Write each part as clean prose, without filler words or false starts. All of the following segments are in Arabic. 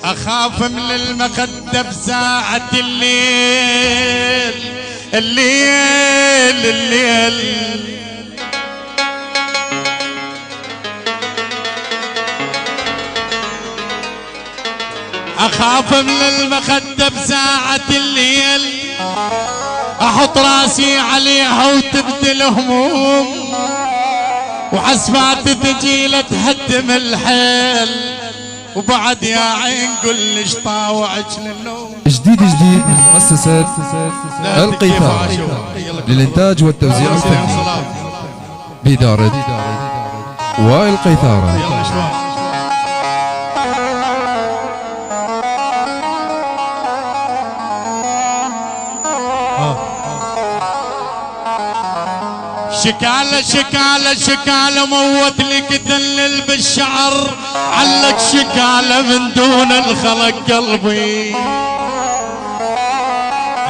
أخاف من المخدة بساعة الليل الليل الليل. أخاف من المخدة بساعة الليل، أحط راسي عليها وتبدل هموم، وعسفات تجيله تهدم الحيل، وبعد يا عين قل ليش طاوعك للنوم. جديد من مؤسسة القيثارة للإنتاج والتوزيع الفني بإدارة وائل قيثارة. شكالة شكالة شكالة موت لك دلل بالشعر، علق شكالة من دون الخلق قلبي.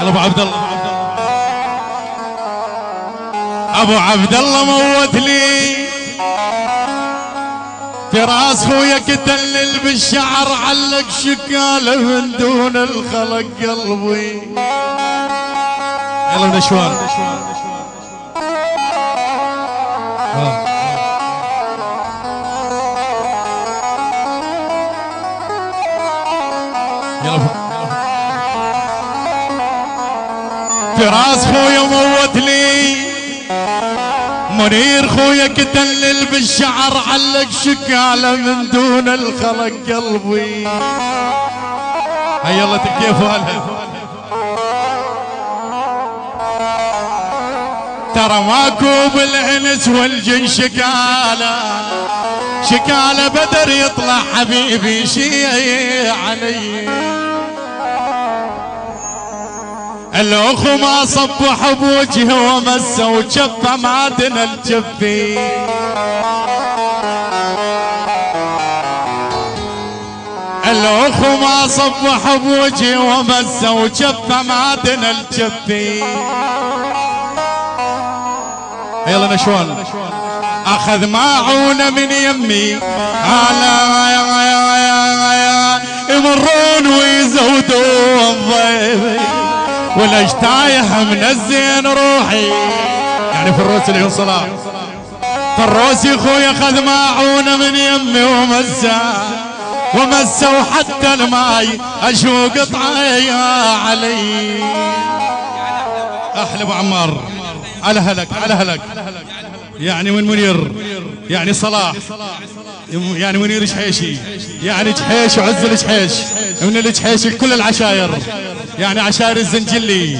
يلا ابو عبد الله، ابو عبد الله موت لي فراس خويك دلل بالشعر، علق شكالة من دون الخلق قلبي. يلا بنشوان فراس خويا موت لي منير خويا كدلل بالشعر، علق شكاله من دون الخلق قلبي. هيا الله كيف هالها، ترى ماكو بالانس والجن شكاله، شكاله بدر يطلع حبيبي شي علي. الاخو ما صبح بوجهه ومسه وجفه معدن الجفي، الاخو ما صبح بوجهه ومسه وجفه معدن الجفي. يلا نشوان اخذ ماعونه من يمي، يمرون ويزودون الضيف، ولا تايه من الزين روحي. يعني فروس اللي هو صلاح فروس اخوي اخذ ماعونه من يمي ومسه وحتى الماي اشوق طعيا علي. احلى ابو عمار على هلك على هلك. يعني من منير يعني صلاح، يعني منير جحيشي، يعني جحيش وعز الجحيش من الجحيش كل العشاير، يعني عشاير الزنجلي،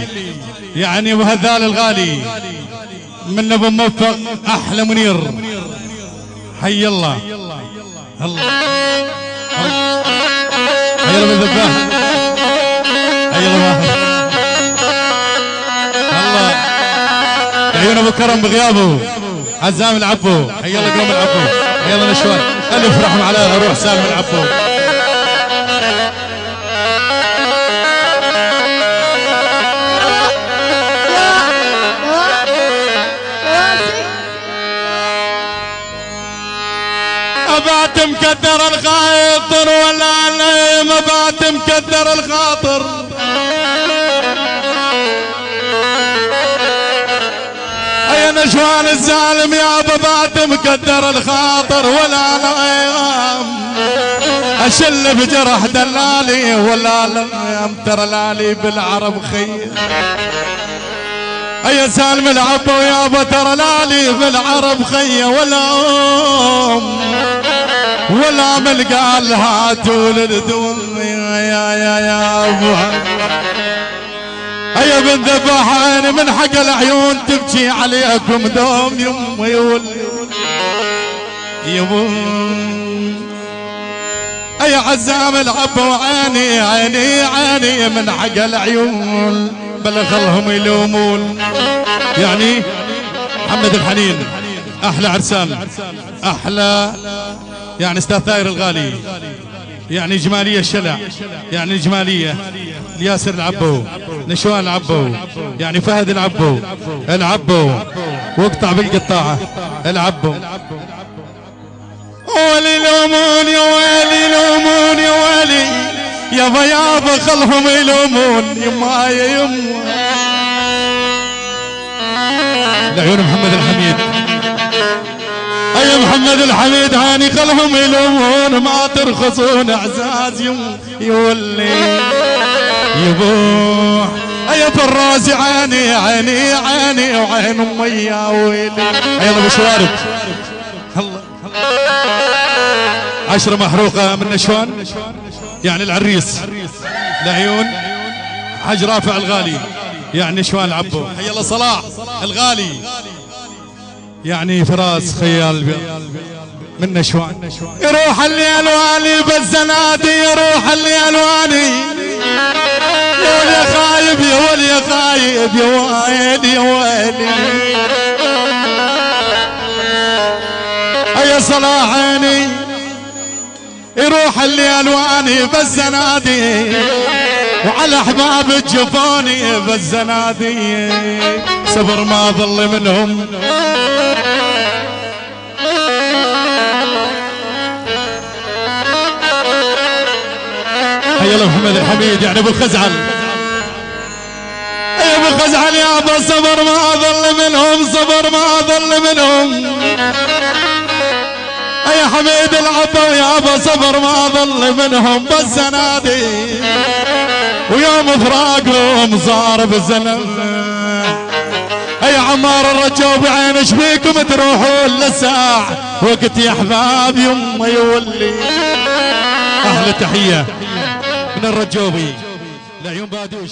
يعني ابو هذال الغالي من ابو موفق. احلى منير حي الله الله حي الله بالذباح حي الله الله. عيون ابو كرم بغيابه عزام العبو حي الله قوم العبو. يلا نشوان الف رحم على روح سالم العبو. أبعت مكدر الخاطر ولا نايم، أبعت مكدر الخاطر، يا نشوان الزالم يا أبعت مكدر الخاطر ولا نايم، أشل بجرح دلالي ولا نايم، ترى لالي بالعرب خير. يا سالم العبو يا ابو ترى لالي بالعرب خيه، ولا ملقى الهاتوا للدول. يا ابو يا بن ذبحان من حق العيون تبكي عليكم دوم يمي يا عزام العبو عيني عيني عيني من حق العيون بل خلهم يلومون. يعني محمد الحنين احلى عرسان احلى، يعني استاذ ثاير الغالي، يعني جماليه الشلع، يعني جماليه ياسر العبو، نشوان العبو، يعني فهد العبو واقطع بالقطاعه العبو. ويلي لومون يا ويلي لومون يا ويلي يابا يابا خلهم يلومون يما يا يما. لعيون محمد الحميد، اي محمد الحميد هاني خلهم يلومون ما ترخصون اعزاز يولي يبوح. يا فراس عيني عيني عيني وعين امي يا ويلي. يلا بشوارب الله 10 محروقة من نشوان يعني العريس لعيون حج رافع الغالي يعني نشوان عبو. يلا صلاح الغالي يعني فراس خيال من نشوان. يروح اللي الواني بالزنادي يروح اللي الواني يا ولي خايب يا ولي خايب يا ويلي يا ويلي. يا صلاح عيني يروح اللي الواني بالزنادي وعلى احباب الجفوني بالزنادي صبر ما ظل منهم. حي الله محمد الحميد يعني ابو خزعل. يا ابو خزعل يابا صبر ما ظل منهم صبر ما ظل منهم. يا حميد العبا يابا صبر ما ظل منهم بالزنادي ويوم فراقهم صار بالزلم. يا عمار الرجو بعين ايش بيكم تروحون للساع وقت يا احباب يما يولي. احلى تحيه من الرجوبي لعيون بادوش.